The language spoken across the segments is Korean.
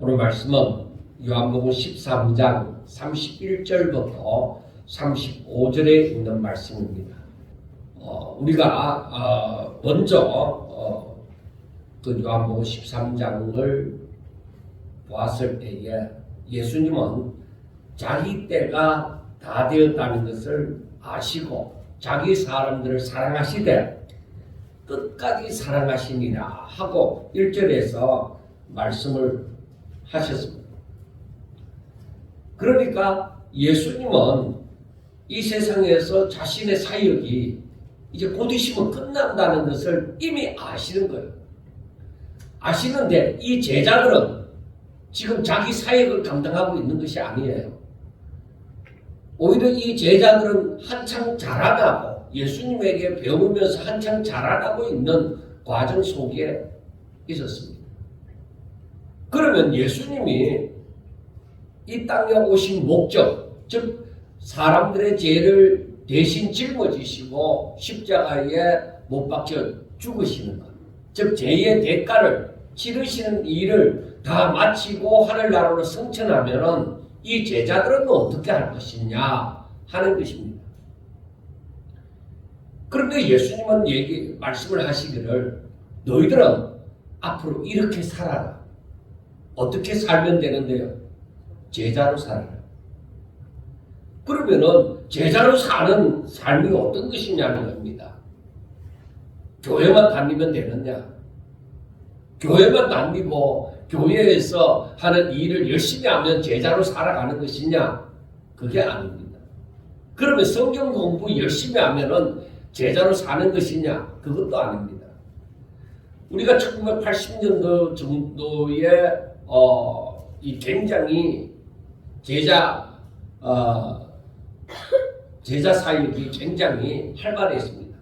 오늘 말씀은 요한복음 13장 31절부터 35절에 있는 말씀입니다. 우리가 먼저 그 요한복음 13장을 보았을 때에 예수님은 자기 때가 다 되었다는 것을 아시고 자기 사람들을 사랑하시되 끝까지 사랑하시니라 하고 1절에서 말씀을 하셨습니다. 그러니까 예수님은 이 세상에서 자신의 사역이 이제 곧 있으면 끝난다는 것을 이미 아시는 거예요. 아시는데 이 제자들은 지금 자기 사역을 감당하고 있는 것이 아니에요. 오히려 이 제자들은 한창 자라나고 예수님에게 배우면서 한창 자라나고 있는 과정 속에 있었습니다. 그러면 예수님이 이 땅에 오신 목적, 즉 사람들의 죄를 대신 짊어지시고 십자가에 못 박혀 죽으시는 것, 즉 죄의 대가를 치르시는 일을 다 마치고 하늘나라로 승천하면은 이 제자들은 어떻게 할 것이냐 하는 것입니다. 그런데 예수님은 말씀을 하시기를 너희들은 앞으로 이렇게 살아라. 어떻게 살면 되는데요? 제자로 살아라. 그러면은 제자로 사는 삶이 어떤 것이냐는 겁니다. 교회만 다니면 되느냐? 교회만 다니고 교회에서 하는 일을 열심히 하면 제자로 살아가는 것이냐? 그게 아닙니다. 그러면 성경 공부 열심히 하면은 제자로 사는 것이냐? 그것도 아닙니다. 우리가 1980년도 정도에 이 굉장히 제자 사역이 굉장히 활발했습니다.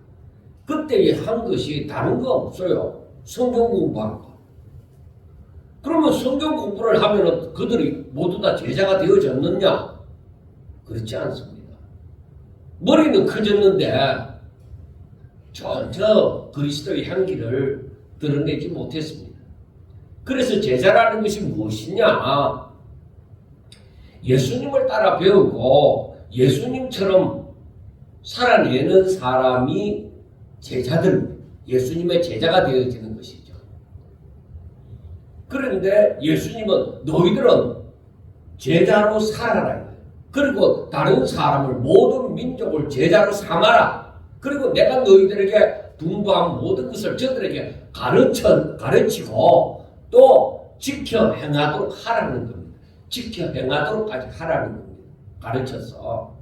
그때 한 것이 다른 거 없어요. 성경 공부하는 거. 그러면 성경 공부를 하면 그들이 모두 다 제자가 되어졌느냐? 그렇지 않습니다. 머리는 커졌는데 전혀 그리스도의 향기를 드러내지 못했습니다. 그래서 제자라는 것이 무엇이냐? 예수님을 따라 배우고 예수님처럼 살아내는 사람이 제자들, 예수님의 제자가 되어지는 것이죠. 그런데 예수님은 너희들은 제자로 살아라. 그리고 다른 사람을, 모든 민족을 제자로 삼아라. 그리고 내가 너희들에게 분부한 모든 것을 저들에게 가르치고 또 지켜 행하도록 하라는 겁니다. 지켜 행하도록까지 하라는 겁니다. 가르쳐서.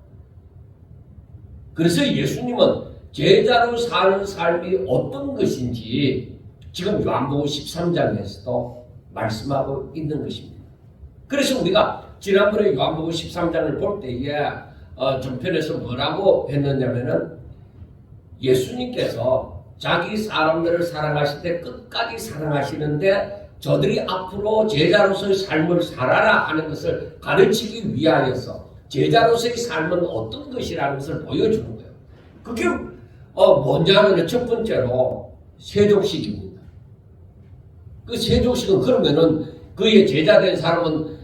그래서 예수님은 제자로 사는 삶이 어떤 것인지 지금 요한복음 13장에서도 말씀하고 있는 것입니다. 그래서 우리가 지난번에 요한복음 13장을 볼 때에 전편에서 뭐라고 했느냐면은 예수님께서 자기 사람들을 사랑하실 때 끝까지 사랑하시는데 저들이 앞으로 제자로서의 삶을 살아라 하는 것을 가르치기 위하여서 제자로서의 삶은 어떤 것이라는 것을 보여주는 거예요. 그게 뭐냐면 첫 번째로 세족식입니다. 그 세족식은 그러면은 그의 제자된 사람은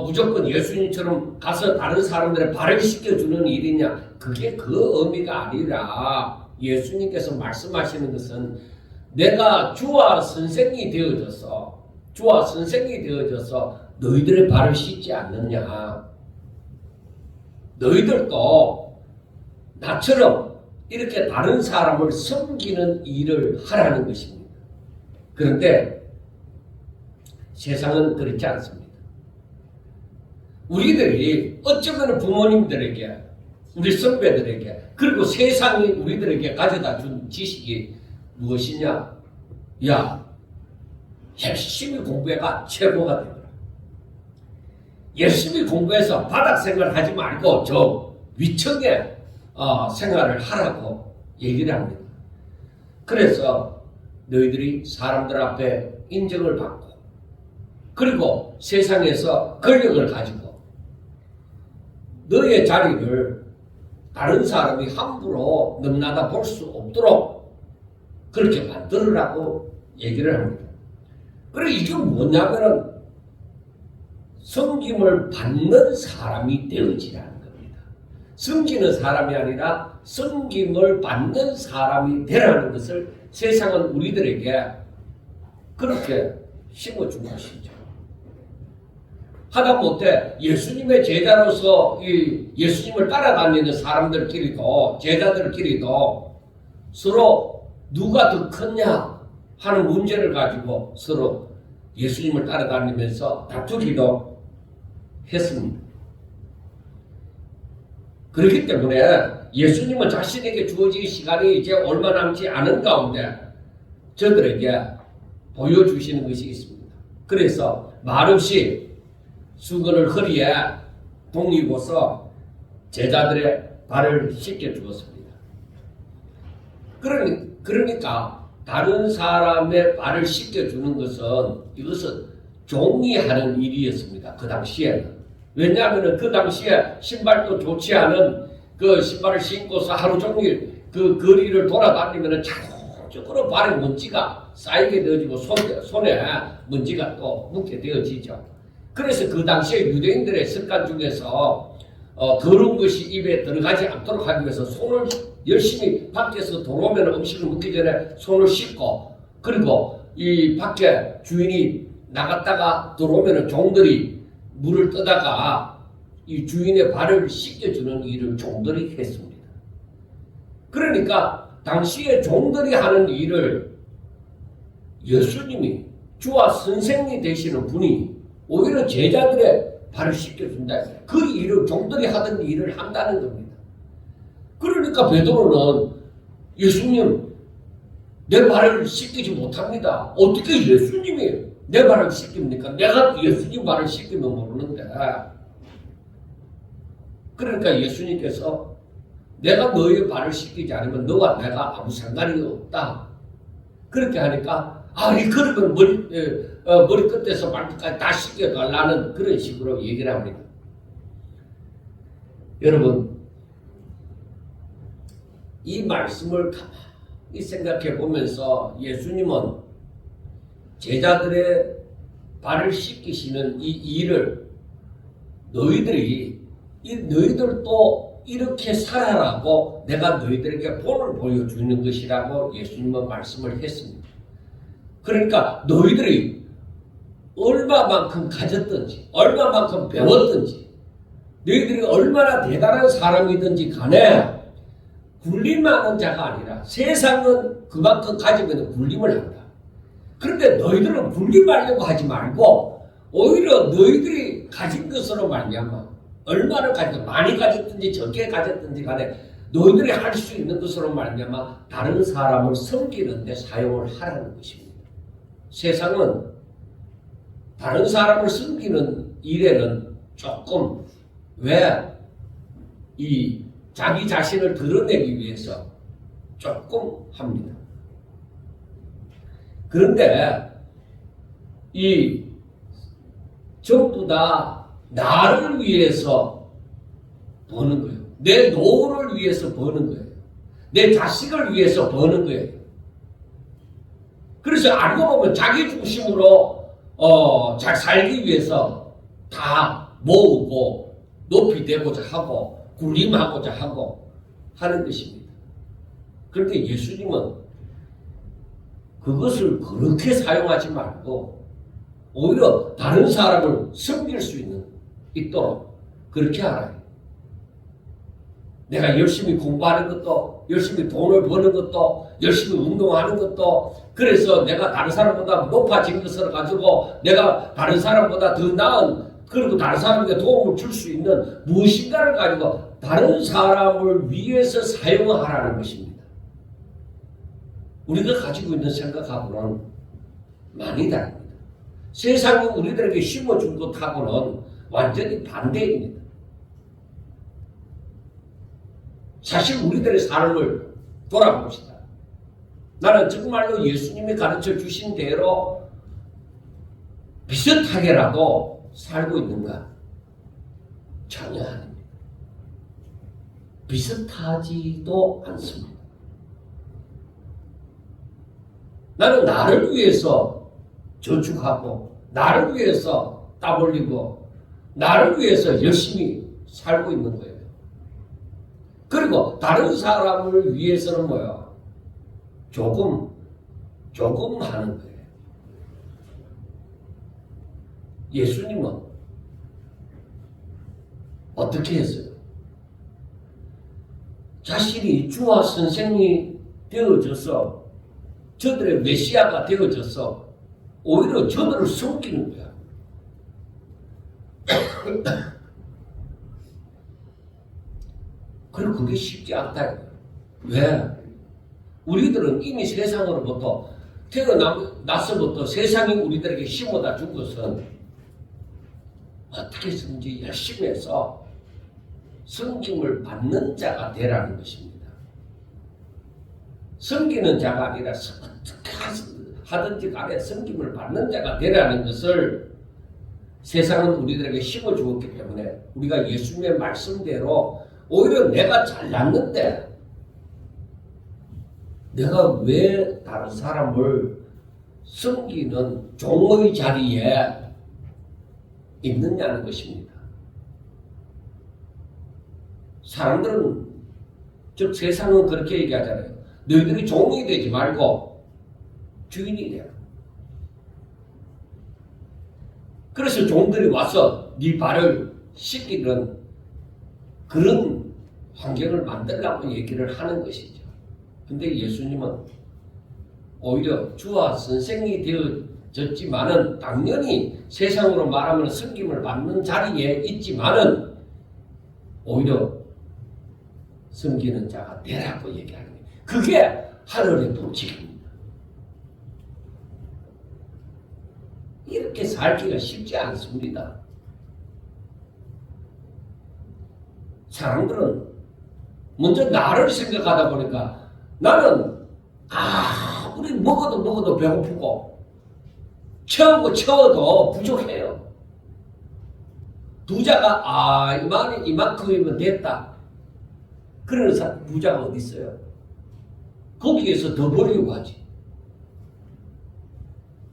무조건 예수님처럼 가서 다른 사람들의 발을 씻겨주는 일이냐? 그게 그 의미가 아니라 예수님께서 말씀하시는 것은 내가 주와 선생이 되어져서 너희들의 발을 씻지 않느냐. 너희들도 나처럼 이렇게 다른 사람을 섬기는 일을 하라는 것입니다. 그런데 세상은 그렇지 않습니다. 우리들이 어쩌면 부모님들에게, 우리 선배들에게, 그리고 세상이 우리들에게 가져다 준 지식이 무엇이냐? 야, 열심히 공부해가 최고가 되거라. 열심히 공부해서 바닥 생활하지 말고 저 위층에 생활을 하라고 얘기를 합니다. 그래서 너희들이 사람들 앞에 인정을 받고 그리고 세상에서 권력을 가지고 너의 자리를 다른 사람이 함부로 넘나다 볼 수 없도록 그렇게 만들으라고 얘기를 합니다. 그래 이게 뭐냐면은 섬김을 받는 사람이 되어지라는 겁니다. 섬기는 사람이 아니라 섬김을 받는 사람이 되라는 것을 세상은 우리들에게 그렇게 심어준 것이죠. 하다못해 예수님의 제자로서 이 예수님을 따라다니는 사람들끼리도 제자들끼리도 서로 누가 더 컸냐 하는 문제를 가지고 서로 예수님을 따라다니면서 다투기도 했습니다. 그렇기 때문에 예수님은 자신에게 주어진 시간이 이제 얼마 남지 않은 가운데 저들에게 보여주시는 것이 있습니다. 그래서 말없이 수건을 허리에 동이고서 제자들의 발을 씻겨 주었습니다. 그러니까 다른 사람의 발을 씻겨 주는 것은 이것은 종이 하는 일이었습니다. 그 당시에는. 왜냐하면 그 당시에 신발도 좋지 않은 그 신발을 신고서 하루 종일 그 거리를 돌아다니면 자동적으로 발에 먼지가 쌓이게 되어지고 손에 먼지가 또 묻게 되어지죠. 그래서 그 당시에 유대인들의 습관 중에서 더러운 것이 입에 들어가지 않도록 하기 위해서 손을 열심히 밖에서 들어오면 음식을 먹기 전에 손을 씻고 그리고 이 밖에 주인이 나갔다가 들어오면 종들이 물을 떠다가 이 주인의 발을 씻겨주는 일을 종들이 했습니다. 그러니까 당시에 종들이 하는 일을 예수님이 주와 선생님이 되시는 분이 오히려 제자들의 발을 씻겨준다. 그 일을 종들이 하던 일을 한다는 겁니다. 그러니까 베드로는 예수님 내 발을 씻기지 못합니다. 어떻게 예수님이 내 발을 씻깁니까? 내가 예수님 발을 씻기면 모르는데. 그러니까 예수님께서 내가 너의 발을 씻기지 않으면 너와 내가 아무 상관이 없다. 그렇게 하니까 그러면 머리 끝에서 발끝까지 다 씻겨달라는 그런 식으로 얘기를 합니다. 여러분 이 말씀을 가만히 생각해 보면서 예수님은 제자들의 발을 씻기시는 이 일을 너희들도 이렇게 살아라고 내가 너희들에게 본을 보여주는 것이라고 예수님은 말씀을 했습니다. 그러니까 너희들이 얼마만큼 가졌든지 얼마만큼 배웠든지 너희들이 얼마나 대단한 사람이든지 간에 굴림하는 자가 아니라 세상은 그만큼 가지면 굴림을 한다. 그런데 너희들은 굴림하려고 하지 말고 오히려 너희들이 가진 것으로 말미암아 얼마나 가졌든 많이 가졌든지 적게 가졌든지 간에 너희들이 할 수 있는 것으로 말미암아 다른 사람을 섬기는 데 사용을 하라는 것입니다. 세상은 다른 사람을 섬기는 일에는 조금 이 자기 자신을 드러내기 위해서 조금 합니다. 그런데 이 전부 다 나를 위해서 버는 거예요. 내 노후를 위해서 버는 거예요. 내 자식을 위해서 버는 거예요. 그래서 알고 보면 자기 중심으로 잘 살기 위해서 다 모으고 높이 되고자 하고 군림하고자 하고 하는 것입니다. 그런데 예수님은 그것을 그렇게 사용하지 말고 오히려 다른 사람을 섬길 수 있도록 그렇게 하라. 내가 열심히 공부하는 것도 열심히 돈을 버는 것도 열심히 운동하는 것도 그래서 내가 다른 사람보다 높아진 것을 가지고 내가 다른 사람보다 더 나은 그리고 다른 사람에게 도움을 줄 수 있는 무엇인가를 가지고 다른 사람을 위해서 사용하라는 것입니다. 우리가 가지고 있는 생각하고는 많이 다릅니다. 세상이 우리들에게 심어준 것하고는 완전히 반대입니다. 사실 우리들의 삶을 돌아봅시다. 나는 정말로 예수님이 가르쳐 주신 대로 비슷하게라도 살고 있는가? 전혀 아닙니다. 비슷하지도 않습니다. 나는 나를 위해서 저축하고 나를 위해서 땀 흘리고 나를 위해서 열심히 살고 있는 거예요. 그리고 다른 사람을 위해서는 뭐야? 조금 하는 거예요. 예수님은 어떻게 했어요? 자신이 주와 선생이 되어져서 저들의 메시아가 되어져서 오히려 저들을 숨기는 거야. 그리고 그게 쉽지 않다. 왜? 우리들은 이미 세상으로부터 태어나서부터 세상이 우리들에게 심어다 준 것은 어떻게 해서든지 열심히 해서 섬김을 받는 자가 되라는 것입니다. 섬기는 자가 아니라 어떻게 하든지 간에 섬김을 받는 자가 되라는 것을 세상은 우리들에게 심어주었기 때문에 우리가 예수님의 말씀대로 오히려 내가 잘났는데 내가 왜 다른 사람을 섬기는 종의 자리에 있느냐는 것입니다. 사람들은, 즉 세상은 그렇게 얘기하잖아요. 너희들이 종이 되지 말고 주인이 되라. 그래서 종들이 와서 네 발을 씻기는 그런 환경을 만들라고 얘기를 하는 것이죠. 근데 예수님은 오히려 주와 선생이 되어졌지만은 당연히 세상으로 말하면 섬김을 받는 자리에 있지만은 오히려 섬기는 자가 되라고 얘기하는 거예요. 그게 하늘의 법칙입니다. 이렇게 살기가 쉽지 않습니다. 사람들은 먼저 나를 생각하다 보니까 나는 우리 먹어도 배고프고 채워도 부족해요. 부자가 이만큼이면 됐다. 그러는 부자가 어디 있어요? 거기에서 더 벌려고 하지.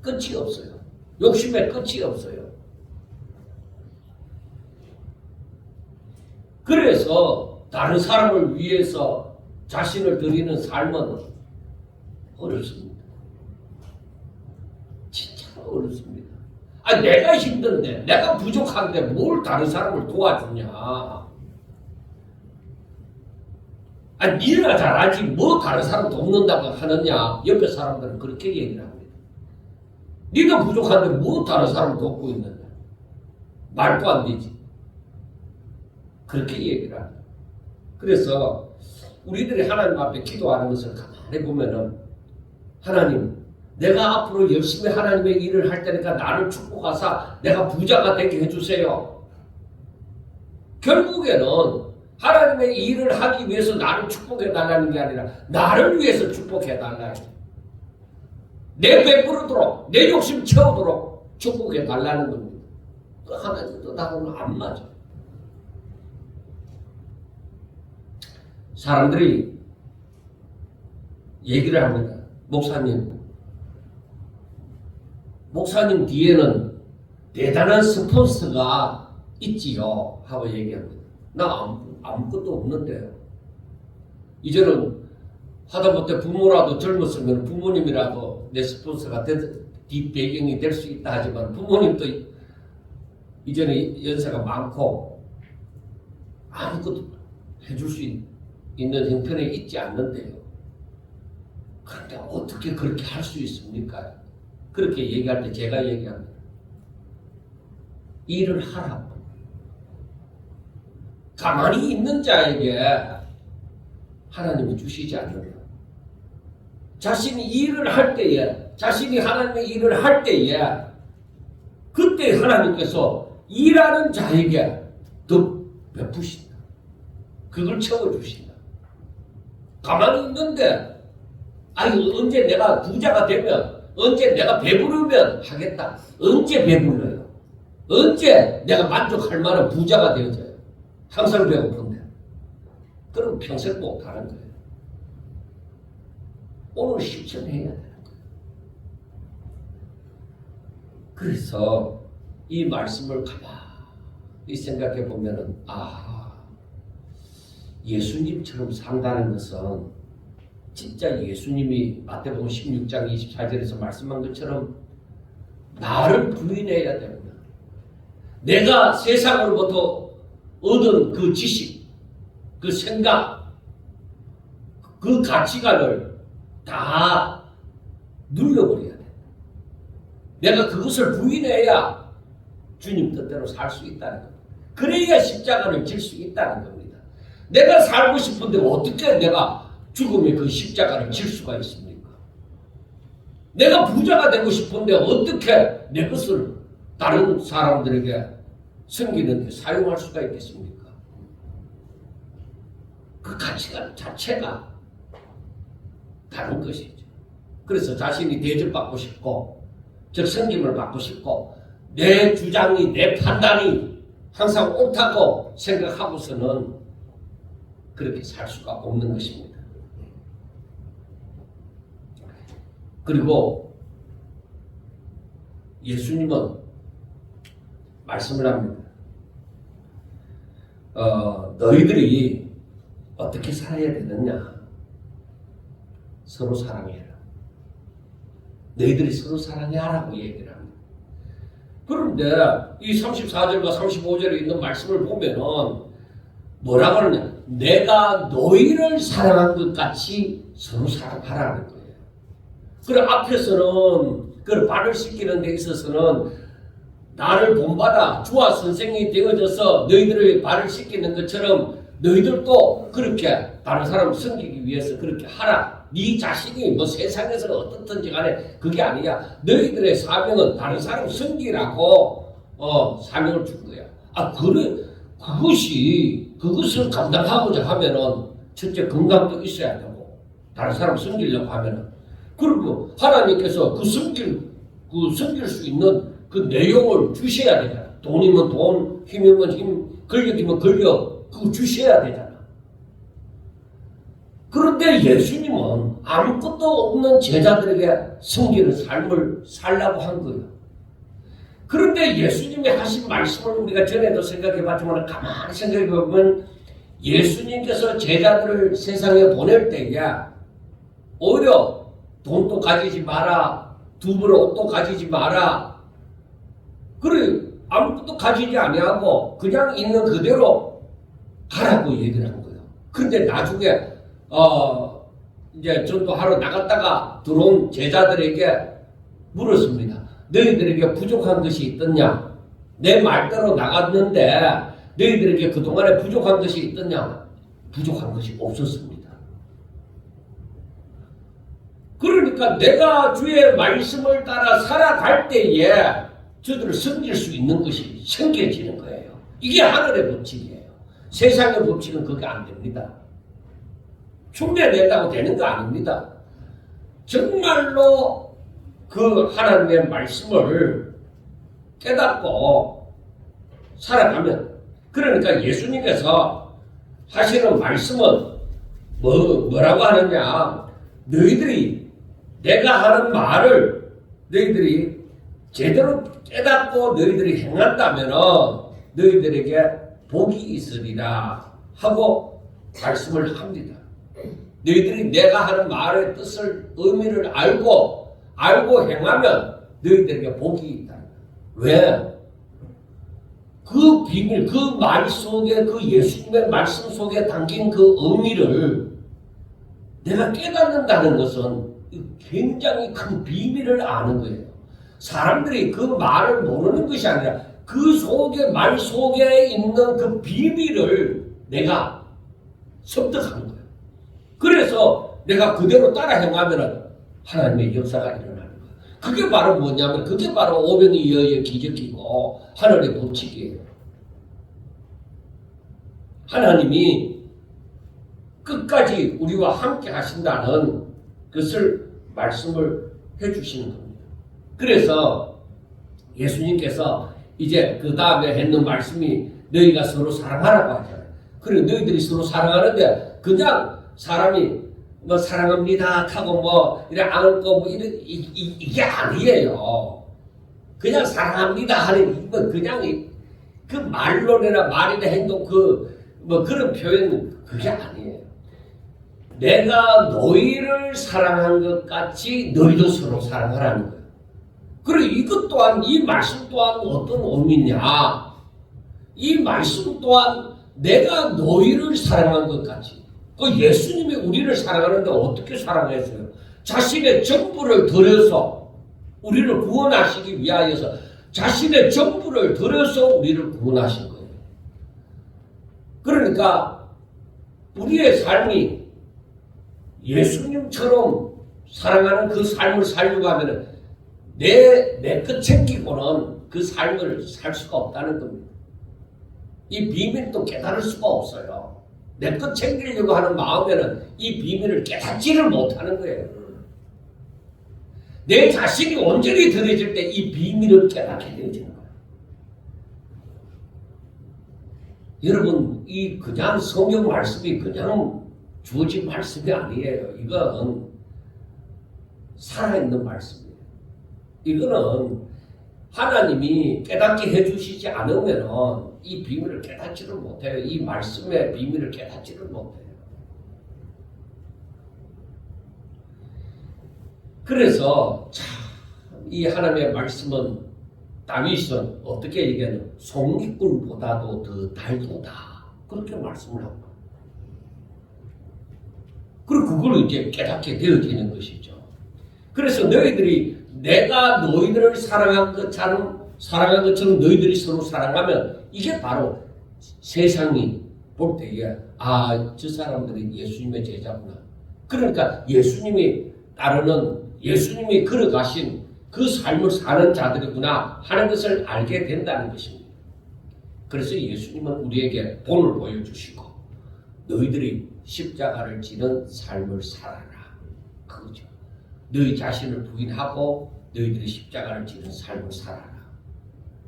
끝이 없어요. 욕심에 끝이 없어요. 그래서 다른 사람을 위해서 자신을 드리는 삶은 어렵습니다. 진짜 어렵습니다. 내가 힘든데, 내가 부족한데 뭘 다른 사람을 도와주냐. 니가 잘하지 뭐 다른 사람 돕는다고 하느냐. 옆에 사람들은 그렇게 얘기를 합니다. 니가 부족한데 뭐 다른 사람 돕고 있느냐. 말도 안 되지. 그렇게 얘기를 합니다. 그래서 우리들이 하나님 앞에 기도하는 것을 가만히 보면은 하나님, 내가 앞으로 열심히 하나님의 일을 할 테니까 나를 축복하사 내가 부자가 되게 해주세요. 결국에는 하나님의 일을 하기 위해서 나를 축복해달라는 게 아니라 나를 위해서 축복해달라. 내 배부르도록, 내 욕심 채우도록 축복해달라는 겁니다. 그 하나님도 나하고는 안 맞아. 사람들이 얘기를 합니다. 목사님 뒤에는 대단한 스폰서가 있지요 하고 얘기합니다. 나 아무것도 없는데요. 이제는 하다못해 부모라도 젊었으면 부모님이라도 내 스폰서가 뒷배경이 될 수 있다 하지만 부모님도 이제는 연세가 많고 아무것도 해줄 수 있는 형편에 있지 않는데요. 그런데 어떻게 그렇게 할 수 있습니까? 그렇게 얘기할 때 제가 얘기합니다. 일을 하라고. 가만히 있는 자에게 하나님이 주시지 않는다. 자신이 일을 할 때에, 자신이 하나님의 일을 할 때에 그때 하나님께서 일하는 자에게 더 베푸신다. 그걸 채워주신다. 가만히 있는데 언제 내가 부자가 되면, 언제 내가 배부르면 하겠다. 언제 배불러요? 언제 내가 만족할 만한 부자가 되어져요? 항상 배고픈데. 그럼 평생 못하는 거예요. 오늘 실천해야 되는 거예요. 그래서 이 말씀을 이 생각해 보면은 예수님처럼 산다는 것은 진짜 예수님이 마태복음 16장 24절에서 말씀한 것처럼 나를 부인해야 됩니다. 내가 세상으로부터 얻은 그 지식, 그 생각, 그 가치관을 다 눌러버려야 돼. 내가 그것을 부인해야 주님 뜻대로 살 수 있다는 겁니다. 그래야 십자가를 질 수 있다는 겁니다. 내가 살고 싶은데 어떻게 내가 죽음의 그 십자가를 질 수가 있습니까? 내가 부자가 되고 싶은데 어떻게 내 것을 다른 사람들에게 섬기는 데 사용할 수가 있겠습니까? 그 가치관 자체가 다른 것이죠. 그래서 자신이 대접받고 싶고 즉 섬김을 받고 싶고 내 주장이 내 판단이 항상 옳다고 생각하고서는 그렇게 살 수가 없는 것입니다. 그리고 예수님은 말씀을 합니다. 너희들이 어떻게 살아야 되느냐? 서로 사랑해라. 너희들이 서로 사랑해라고 얘기를 합니다. 그런데 이 34절과 35절에 있는 말씀을 보면은 뭐라고 하느냐? 내가 너희를 사랑한 것 같이 서로 사랑하라는 거예요. 그리고 앞에서는 그 발을 씻기는 데 있어서는 나를 본받아 주와 선생이 되어져서 너희들의 발을 씻기는 것처럼 너희들도 그렇게 다른 사람을 섬기기 위해서 그렇게 하라. 네 자신이 뭐 세상에서 어떻든지 간에 그게 아니야. 너희들의 사명은 다른 사람 섬기라고 사명을 준 거야. 그래 그것을 감당하고자 하면은 첫째 건강도 있어야 되고 다른 사람 섬기려고 하면은 그리고 하나님께서 섬길 수 있는 그 내용을 주셔야 되잖아. 돈이면 돈, 힘이면 힘, 근력이면 근력 그거 주셔야 되잖아. 그런데 예수님은 아무것도 없는 제자들에게 섬기는 삶을 살라고 한 거예요. 그런데 예수님이 하신 말씀을 우리가 전에도 생각해 봤지만 가만히 생각해 보면 예수님께서 제자들을 세상에 보낼 때에 오히려 돈도 가지지 마라, 두벌 옷도 가지지 마라, 그래 아무것도 가지지 아니하고 그냥 있는 그대로 가라고 얘기를 한 거예요. 그런데 나중에 이제 전도하러 나갔다가 들어온 제자들에게 물었습니다. 너희들에게 부족한 것이 있더냐? 내 말대로 나갔는데 너희들에게 그동안에 부족한 것이 있더냐? 부족한 것이 없었습니다. 그러니까 내가 주의 말씀을 따라 살아갈 때에 저들을 섬길 수 있는 것이 생겨지는 거예요. 이게 하늘의 법칙이에요. 세상의 법칙은 그게 안 됩니다. 흉내낸다고 되는 거 아닙니다. 정말로 그 하나님의 말씀을 깨닫고 살아가면, 그러니까 예수님께서 하시는 말씀은 뭐라고 하느냐? 너희들이 내가 하는 말을 너희들이 제대로 깨닫고 너희들이 행한다면 너희들에게 복이 있으리라 하고 말씀을 합니다. 너희들이 내가 하는 말의 뜻을, 의미를 알고 행하면 너희들에게 복이 있다. 왜? 그 비밀, 그 말 속에, 그 예수님의 말씀 속에 담긴 그 의미를 내가 깨닫는다는 것은 굉장히 큰 비밀을 아는 거예요. 사람들이 그 말을 모르는 것이 아니라 그 속에, 말 속에 있는 그 비밀을 내가 습득하는 거예요. 그래서 내가 그대로 따라 행하면 하나님의 역사가 일어나는 거예요. 그게 바로 뭐냐면 그게 바로 오병이어의 기적이고 하늘의 법칙이에요. 하나님이 끝까지 우리와 함께 하신다는 것을 말씀을 해주시는 겁니다. 그래서 예수님께서 이제 그 다음에 했는 말씀이 너희가 서로 사랑하라고 하잖아요. 그래 너희들이 서로 사랑하는데 그냥 사람이 뭐 사랑합니다 하고 뭐 이래 안고 뭐 이게 아니에요. 그냥 사랑합니다 하는 이건 그냥 그 말로나 말이나 행동 뭐 그런 표현은 그게 아니에요. 내가 너희를 사랑한 것 같이 너희도 서로 사랑하라는 거예요. 그리고 이것 또한 이 말씀 또한 어떤 의미냐? 이 말씀 또한 내가 너희를 사랑한 것 같이. 그 예수님이 우리를 사랑하는데 어떻게 사랑했어요? 자신의 전부를 들여서 우리를 구원하시기 위하여서 자신의 전부를 들여서 우리를 구원하신 거예요. 그러니까 우리의 삶이 예수님처럼 사랑하는 그 삶을 살려고 하면 내 것 챙기고는 그 삶을 살 수가 없다는 겁니다. 이 비밀도 깨달을 수가 없어요. 내 것 챙기려고 하는 마음에는 이 비밀을 깨닫지를 못하는 거예요. 내 자신이 온전히 들어질 때 이 비밀을 깨닫게 되어지는 거예요. 여러분, 이 그냥 성경 말씀이 그냥 주어진 말씀이 아니에요. 이건 살아있는 말씀이에요. 이거는 하나님이 깨닫게 해주시지 않으면 이 비밀을 깨닫지를 못해요. 이 말씀의 비밀을 깨닫지를 못해요. 그래서 이 하나님의 말씀은 다윗은 어떻게 얘기하냐? 송이꿀보다도 더 달도다. 그렇게 말씀을 합니다. 그리고 그걸 이제 깨닫게 되어지는 것이죠. 그래서 너희들이 내가 너희들을 사랑한 것처럼 너희들이 서로 사랑하면 이게 바로 세상이 볼 때에 저 사람들이 예수님의 제자구나. 그러니까 예수님이 따르는 예수님이 걸어가신 그 삶을 사는 자들이구나 하는 것을 알게 된다는 것입니다. 그래서 예수님은 우리에게 본을 보여주시고 너희들이 십자가를 지는 삶을 살아라. 그거죠. 너희 자신을 부인하고 너희들이 십자가를 지는 삶을 살아라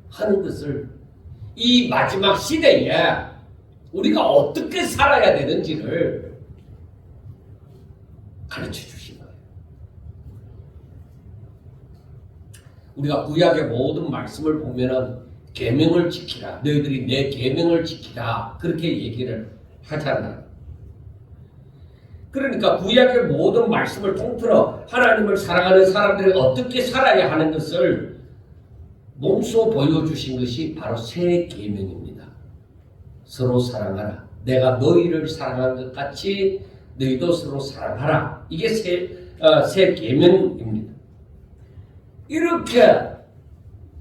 하는 것을 이 마지막 시대에 우리가 어떻게 살아야 되는지를 가르쳐 주신 거예요. 우리가 구약의 모든 말씀을 보면은 계명을 지키라. 너희들이 내 계명을 지키라. 그렇게 얘기를 하잖아요. 그러니까 구약의 모든 말씀을 통틀어 하나님을 사랑하는 사람들이 어떻게 살아야 하는 것을 몸소 보여주신 것이 바로 새 계명입니다. 서로 사랑하라. 내가 너희를 사랑한 것 같이 너희도 서로 사랑하라. 이게 새 계명입니다. 이렇게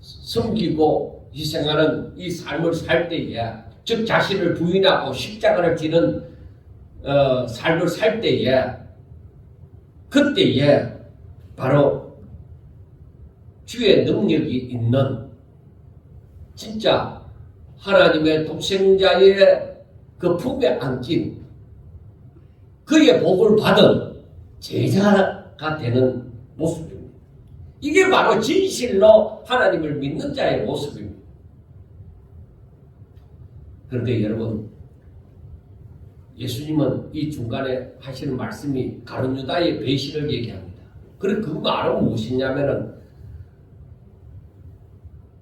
섬기고 희생하는 이 삶을 살 때에, 즉 자신을 부인하고 십자가를 지는 삶을 살 때에, 그때에 바로 주의 능력이 있는 진짜 하나님의 독생자의 그 품에 안긴 그의 복을 받은 제자가 되는 모습입니다. 이게 바로 진실로 하나님을 믿는 자의 모습입니다. 그런데 여러분, 예수님은 이 중간에 하시는 말씀이 가룟 유다의 배신을 얘기합니다. 그리고 그 말은 무엇이냐면은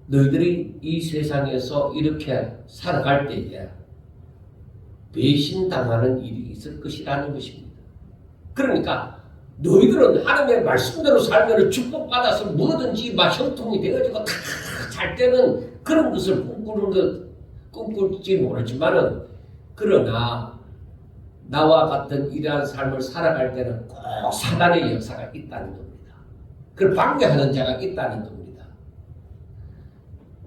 너희들이 이 세상에서 이렇게 살아갈 때에 배신당하는 일이 있을 것이라는 것입니다. 그러니까 너희들은 하나님의 말씀대로 살면 축복받아서 뭐든지 막 형통이 되어지고 다 잘 때는 그런 것을 꿈꿀지 모르지만은, 그러나 나와 같은 이러한 삶을 살아갈 때는 꼭 사단의 역사가 있다는 겁니다. 그걸 방해하는 자가 있다는 겁니다.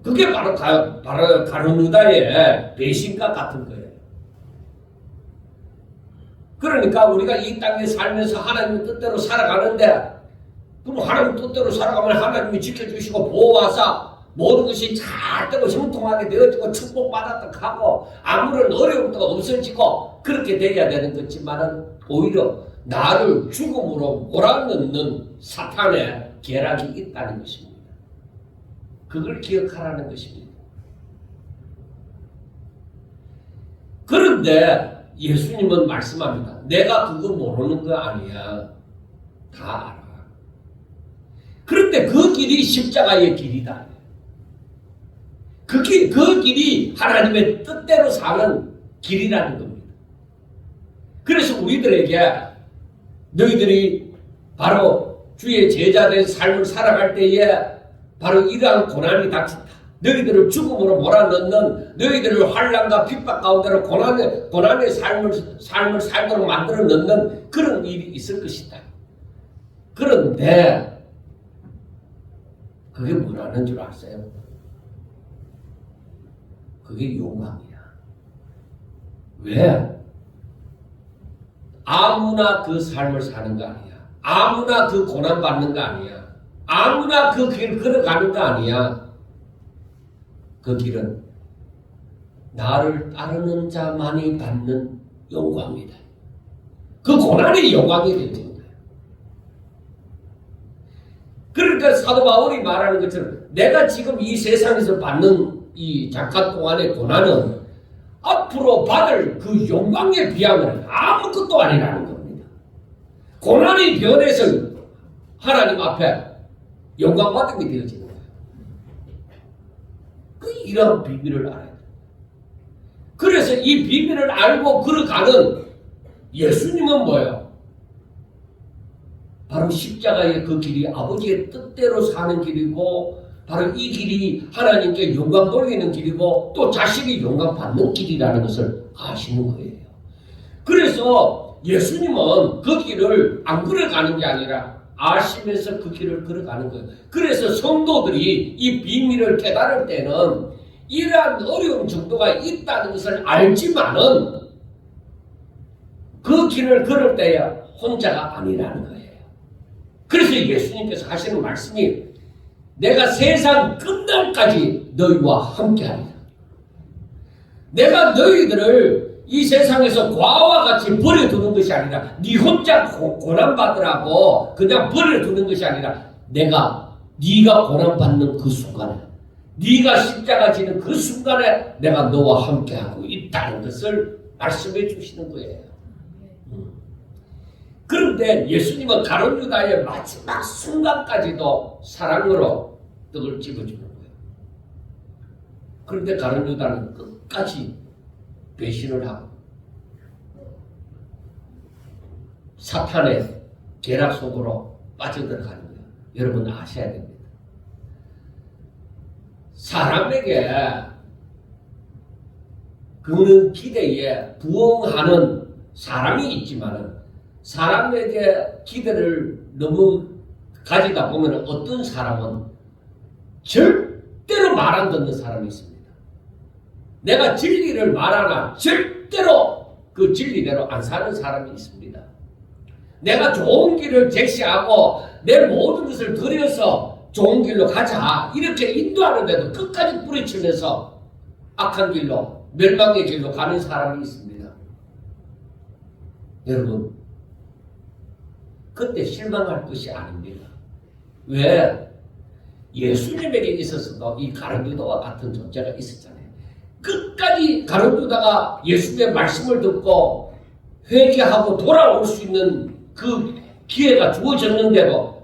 그게 바로 가룟 유다의 배신과 같은 거예요. 그러니까 우리가 이 땅에 살면서 하나님 뜻대로 살아가는데, 그럼 하나님 뜻대로 살아가면 하나님이 지켜주시고 보호하사 모든 것이 잘 되고 형통하게 되어지고 축복받았다 하고 아무런 어려움도 없어지고 그렇게 돼야 되는 거지만은, 오히려 나를 죽음으로 몰아넣는 사탄의 계략이 있다는 것입니다. 그걸 기억하라는 것입니다. 그런데 예수님은 말씀합니다. 내가 그거 모르는 거 아니야. 다 알아. 그런데 그 길이 십자가의 길이다. 그 길이 하나님의 뜻대로 사는 길이라는 겁니다. 그래서 우리들에게 너희들이 바로 주의 제자된 삶을 살아갈 때에 바로 이러한 고난이 닥친다. 너희들을 죽음으로 몰아넣는, 너희들을 환난과 핍박 가운데로 고난의 삶을 살도록 만들어 넣는 그런 일이 있을 것이다. 그런데 그게 뭐라는 줄 아세요? 그게 영광이야. 왜? 아무나 그 삶을 사는 거 아니야. 아무나 그 고난 받는 거 아니야. 아무나 그 길을 걸어가는 거 아니야. 그 길은 나를 따르는 자만이 받는 영광이다. 그 고난이 영광이 되는 거야. 그러니까 사도 바울이 말하는 것처럼 내가 지금 이 세상에서 받는 이 잠깐 동안의 고난은 앞으로 받을 그 영광에 비하면 아무것도 아니라는 겁니다. 고난이 변해서 하나님 앞에 영광 받은 게 되어지는 거예요. 이런 비밀을 알아야 돼요. 그래서 이 비밀을 알고 걸어가는 예수님은 뭐예요? 바로 십자가의 그 길이 아버지의 뜻대로 사는 길이고, 바로 이 길이 하나님께 영광 돌리는 길이고, 또 자신이 영광 받는 길이라는 것을 아시는 거예요. 그래서 예수님은 그 길을 안 걸어가는 게 아니라 아시면서 그 길을 걸어가는 거예요. 그래서 성도들이 이 비밀을 깨달을 때는 이러한 어려운 정도가 있다는 것을 알지만은 그 길을 걸을 때에 혼자가 아니라는 거예요. 그래서 예수님께서 하시는 말씀이 내가 세상 끝날까지 너희와 함께하리라. 내가 너희들을 이 세상에서 과와 같이 버려두는 것이 아니라 네 혼자 고난받으라고 그냥 버려두는 것이 아니라 네가 고난받는 그 순간에, 네가 십자가 지는 그 순간에 내가 너와 함께하고 있다는 것을 말씀해 주시는 거예요. 그런데 예수님은 가룟 유다의 마지막 순간까지도 사랑으로 떡을 집어주는 거예요. 그런데 가룟 유다는 끝까지 배신을 하고 사탄의 계략 속으로 빠져들어가는 거예요. 여러분 아셔야 됩니다. 사람에게 그는 기대에 부응하는 사람이 있지만은 사람에게 기대를 너무 가지다 보면 어떤 사람은 절대로 말 안 듣는 사람이 있습니다. 내가 진리를 말하나 절대로 그 진리대로 안 사는 사람이 있습니다. 내가 좋은 길을 제시하고 내 모든 것을 들여서 좋은 길로 가자 이렇게 인도하는데도 끝까지 뿌리치면서 악한 길로 멸망의 길로 가는 사람이 있습니다. 여러분 그때 실망할 것이 아닙니다. 왜? 예수님에게 있어서도 이 가룟 유다와 같은 존재가 있었잖아요. 끝까지 가룟 유다가 예수님의 말씀을 듣고 회개하고 돌아올 수 있는 그 기회가 주어졌는데도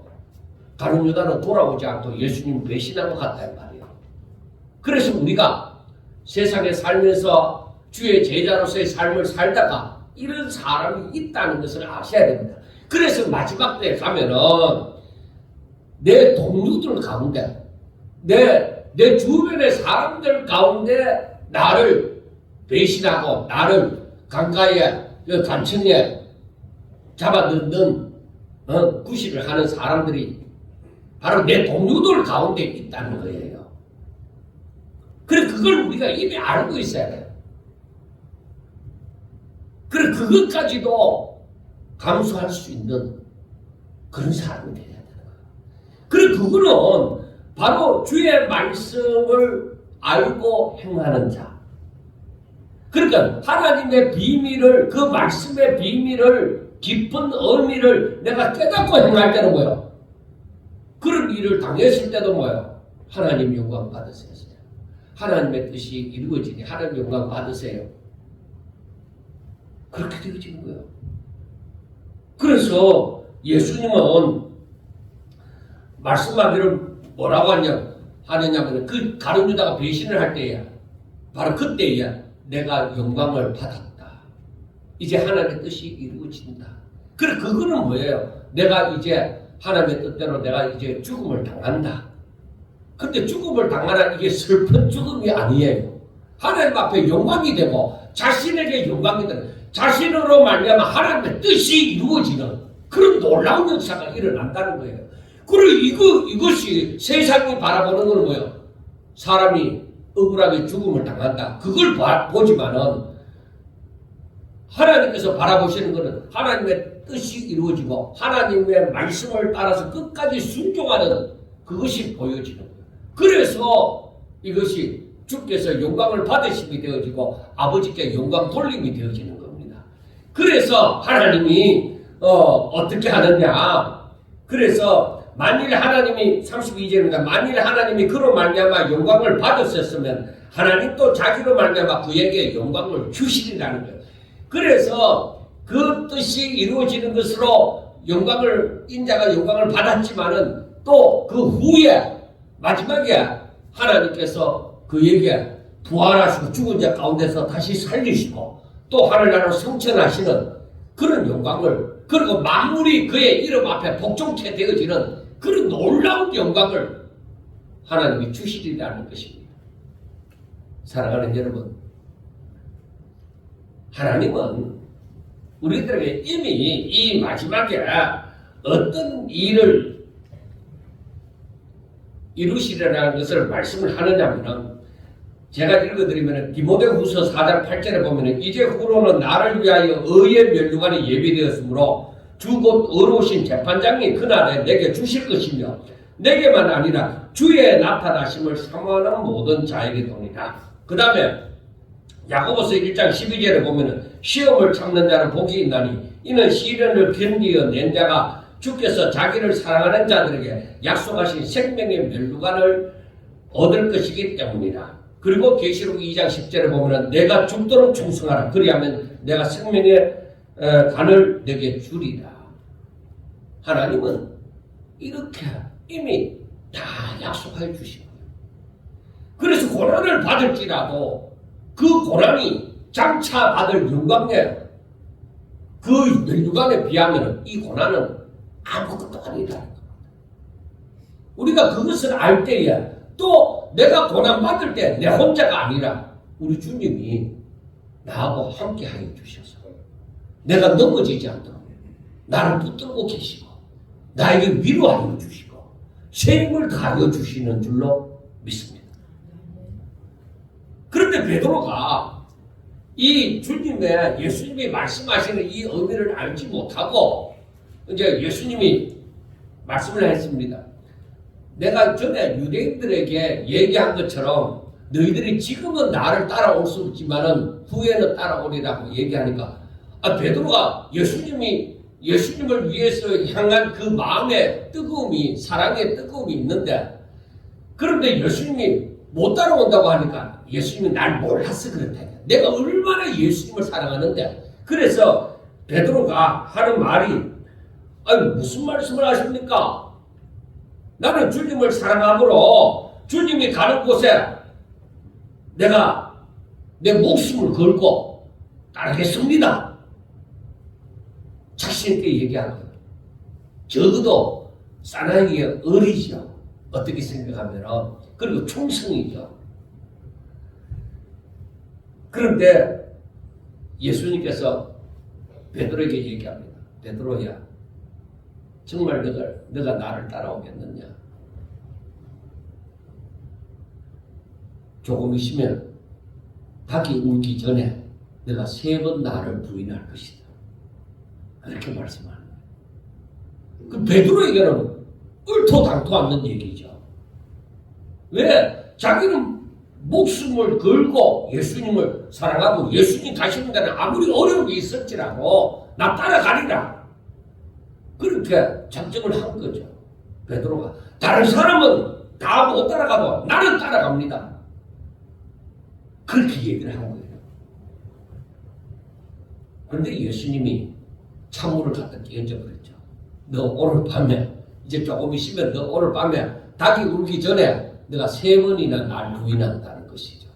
가룟 유다는 돌아오지 않고 예수님을 배신한 것 같단 말이에요. 그래서 우리가 세상에 살면서 주의 제자로서의 삶을 살다가 이런 사람이 있다는 것을 아셔야 됩니다. 그래서 마지막 때에 가면은 내 동료들 가운데 내 주변의 사람들 가운데 나를 배신하고 나를 강가에 간청에 잡아넣는 구실을 하는 사람들이 바로 내 동료들 가운데 있다는 거예요. 그래 그걸 우리가 이미 알고 있어야 돼요. 그래 그것까지도 감수할 수 있는 그런 사람이 돼야 되는 거예요. 그래 그거는 바로 주의 말씀을 알고 행하는 자. 그러니까 하나님의 비밀을 그 말씀의 비밀을 깊은 의미를 내가 깨닫고 행할 때는 뭐예요? 그런 일을 당했을 때도 뭐예요? 하나님 영광 받으세요. 하나님의 뜻이 이루어지니 하나님 영광 받으세요. 그렇게 되어지는 거예요. 그래서 예수님은 말씀하기를 뭐라고 하냐? 하느냐면 그 가룟 유다가 배신을 할 때야. 바로 그때야 내가 영광을 받았다. 이제 하나님의 뜻이 이루어진다. 그래 그거는 뭐예요? 내가 이제 하나님의 뜻대로 내가 이제 죽음을 당한다. 근데 죽음을 당하나 이게 슬픈 죽음이 아니에요. 하나님 앞에 영광이 되고 자신에게 영광이 되는 자신으로 말미암아 하나님의 뜻이 이루어지는 그런 놀라운 역사가 일어난다는 거예요. 그리고 이것이 세상이 바라보는 건 뭐예요? 사람이 억울하게 죽음을 당한다. 그걸 보지만은 하나님께서 바라보시는 것은 하나님의 뜻이 이루어지고 하나님의 말씀을 따라서 끝까지 순종하는 그것이 보여지는 거예요. 그래서 이것이 주께서 영광을 받으심이 되어지고 아버지께 영광 돌림이 되어지는 겁니다. 그래서 하나님이 어떻게 하느냐. 그래서 만일 하나님이 32절입니다. 만일 하나님이 그로 말미암아 영광을 받으셨으면 하나님도 자기로 말미암아 그에게 영광을 주시리라는 거예요. 그래서 그 뜻이 이루어지는 것으로 인자가 영광을 받았지만은 또 그 후에 마지막에 하나님께서 그에게 부활하시고 죽은 자 가운데서 다시 살리시고 또 하늘나라로 성천하시는 그런 영광을 그리고 만물이 그의 이름 앞에 복종케 되어지는 그런 놀라운 영광을 하나님이 주시리라는 것입니다. 사랑하는 여러분, 하나님은 우리들에게 이미 이 마지막에 어떤 일을 이루시려는 것을 말씀을 하느냐면 제가 읽어드리면 디모데후서 4장 8절에 보면 이제 후로는 나를 위하여 의의 면류관이 예비되었으므로 주 곧 의로우신 재판장이 그날에 내게 주실 것이며 내게만 아니라 주의 나타나심을 사모하는 모든 자에게도니라. 그 다음에 야고보서 1장 12절에 보면 시험을 참는 자는 복이 있나니 이는 시련을 견디어 낸 자가 주께서 자기를 사랑하는 자들에게 약속하신 생명의 면류관을 얻을 것이기 때문이다. 그리고 계시록 2장 10절에 보면 내가 죽도록 충성하라. 그리하면 내가 생명의 관을 내게 주리라. 하나님은 이렇게 이미 다 약속해 주신 거예요. 그래서 고난을 받을지라도 그 고난이 장차 받을 영광에 그 면류관에 비하면 이 고난은 아무것도 아니다. 우리가 그것을 알 때에 또 내가 고난 받을 때 내 혼자가 아니라 우리 주님이 나하고 함께 하여 주셔서 내가 넘어지지 않도록 나를 붙들고 계시고 나에게 위로하여 주시고 새 힘을 다하여 주시는 줄로 믿습니다. 그런데 베드로가 이 예수님이 말씀하시는 이 의미를 알지 못하고 이제 예수님이 말씀을 했습니다. 내가 전에 유대인들에게 얘기한 것처럼 너희들이 지금은 나를 따라올 수 없지만은 후에는 따라오리라고 얘기하니까 베드로가 예수님을 위해서 향한 그 마음의 뜨거움이 사랑의 뜨거움이 있는데 그런데 예수님이 못 따라온다고 하니까 예수님이 날 몰라서 그렇다. 내가 얼마나 예수님을 사랑하는데 그래서 베드로가 하는 말이 무슨 말씀을 하십니까? 나는 주님을 사랑함으로 주님이 가는 곳에 내가 내 목숨을 걸고 따르겠습니다. 자신있게 얘기하는 거예요. 적어도 사나이가 어리죠. 어떻게 생각하면 그리고 충성이죠. 그런데 예수님께서 베드로에게 얘기합니다. 베드로야, 정말 너가 나를 따라오겠느냐? 조금 있으면 닭이 울기 전에 내가 3번 나를 부인할 것이다. 그렇게 말씀하는 거예요. 그 베드로에게는 얼토당토 않는 얘기죠. 왜? 자기는 목숨을 걸고 예수님을 사랑하고 예수님 가시는 데는 아무리 어려움이 있을지라도 나 따라가리라. 그렇게 작정을 한 거죠. 베드로가. 다른 사람은 다 못 따라가도 나는 따라갑니다. 그렇게 얘기를 한 거예요. 그런데 예수님이 창문을 갖다 깨져버렸죠. 너 오늘 밤에 이제 조금 있으면 너 오늘 밤에 닭이 울기 전에 내가 3번이나 날 부인한다는 것이죠.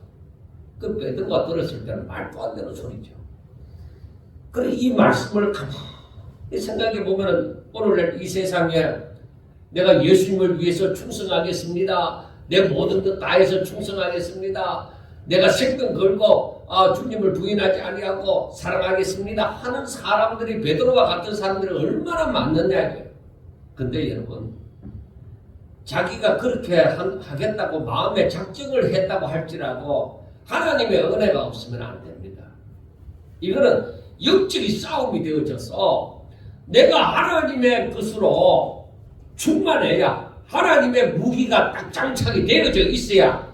그 베드로가 들었을 때는 말도 안 되는 소리죠. 그래 이 말씀을 가만히 생각해 보면 오늘날 이 세상에 내가 예수님을 위해서 충성하겠습니다. 내 모든 것 다해서 충성하겠습니다. 내가 생명 걸고 주님을 부인하지 아니하고 사랑하겠습니다 하는 사람들이 베드로와 같은 사람들이 얼마나 많느냐. 근데 여러분 자기가 그렇게 하겠다고 마음에 작정을 했다고 할지라도 하나님의 은혜가 없으면 안 됩니다. 이거는 영적인 싸움이 되어져서 내가 하나님의 것으로 충만해야 하나님의 무기가 딱 장착이 되어져 있어야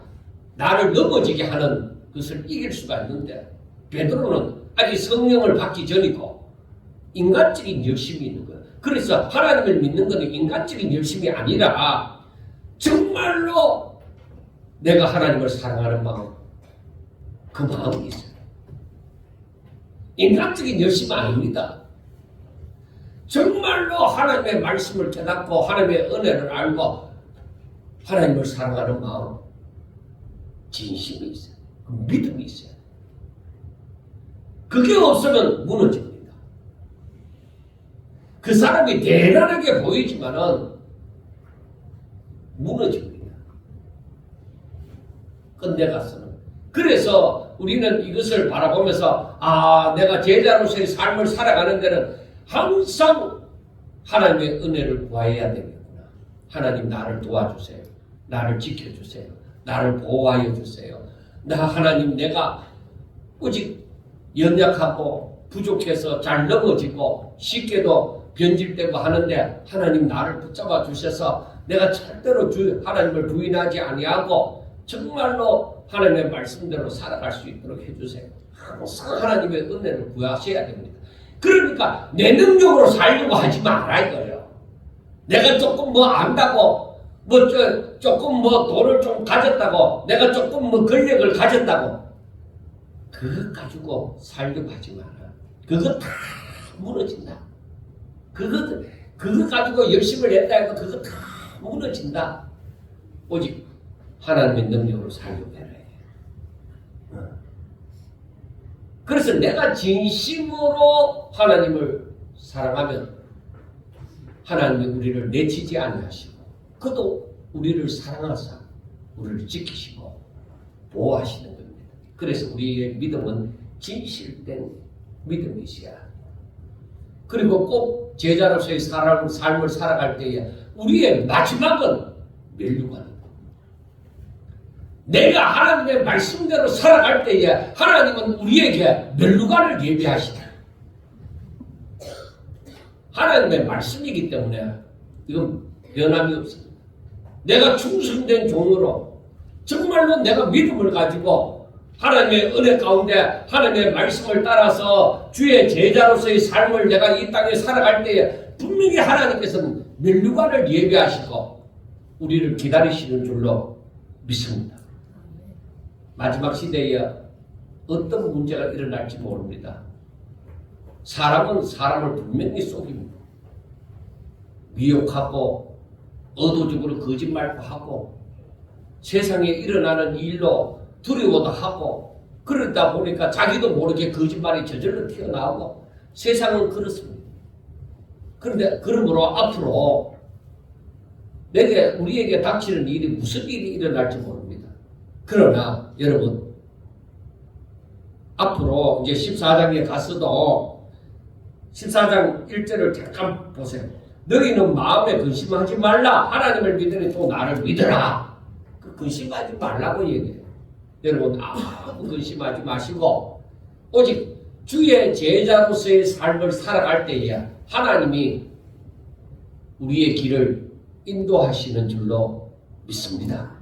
나를 넘어지게 하는 것을 이길 수가 있는데 베드로는 아직 성령을 받기 전이고 인간적인 열심이 있는 거예요. 그래서 하나님을 믿는 것은 인간적인 열심이 아니라 정말로 내가 하나님을 사랑하는 마음, 그 마음이 있어요. 인간적인 열심 아닙니다. 정말로 하나님의 말씀을 깨닫고 하나님의 은혜를 알고 하나님을 사랑하는 마음, 진심이 있어요. 믿음이 있어요. 그게 없으면 무너집니다. 그 사람이 대단하게 보이지만은 무너집니다. 끝내가서는. 그래서 우리는 이것을 바라보면서 내가 제자로서의 삶을 살아가는 데는 항상 하나님의 은혜를 구해야 되겠구나. 하나님 나를 도와주세요. 나를 지켜주세요. 나를 보호하여 주세요. 하나님 내가 오직 연약하고 부족해서 잘 넘어지고 쉽게도 변질되고 하는데 하나님 나를 붙잡아 주셔서 내가 절대로 하나님을 부인하지 아니하고 정말로 하나님의 말씀대로 살아갈 수 있도록 해주세요. 항상 하나님의 은혜를 구하셔야 됩니다. 그러니까 내 능력으로 살려고 하지 마라 이거예요. 내가 조금 안다고 조금 돈을 좀 가졌다고 내가 조금 권력을 가졌다고 그것 가지고 살려고 하지 마라. 그거 다 무너진다. 그거 가지고 열심을 했다 해도 그거 다 무너진다. 오직 하나님의 능력으로 살려고 해라. 그래서 내가 진심으로 하나님을 사랑하면 하나님이 우리를 내치지 아니하시고 그도 우리를 사랑하사 우리를 지키시고 보호하시는 겁니다. 그래서 우리의 믿음은 진실된 믿음이시야. 그리고 꼭 제자로서의 삶을 살아갈 때에 우리의 마지막은 멸류관입니다. 내가 하나님의 말씀대로 살아갈 때에 하나님은 우리에게 멸류관을 예비하시다. 하나님의 말씀이기 때문에 이건 변함이 없습니다. 내가 충성된 종으로 정말로 내가 믿음을 가지고 하나님의 은혜 가운데 하나님의 말씀을 따라서 주의 제자로서의 삶을 내가 이 땅에 살아갈 때에 분명히 하나님께서는 멸류관을 예비하시고 우리를 기다리시는 줄로 믿습니다. 마지막 시대에 어떤 문제가 일어날지 모릅니다. 사람은 사람을 분명히 속입니다. 미혹하고 의도적으로 거짓말도 하고 세상에 일어나는 일로 두려워도 하고 그러다 보니까 자기도 모르게 거짓말이 저절로 튀어나오고 세상은 그렇습니다. 그런데 그러므로 앞으로 우리에게 닥치는 일이 무슨 일이 일어날지 모릅니다. 그러나 여러분 앞으로 이제 14장에 가서도 14장 1절을 잠깐 보세요. 너희는 마음에 근심하지 말라. 하나님을 믿으니 또 나를 믿으라. 그 근심하지 말라고 얘기해요. 여러분 아무 근심하지 마시고 오직 주의 제자로서의 삶을 살아갈 때에 하나님이 우리의 길을 인도하시는 줄로 믿습니다.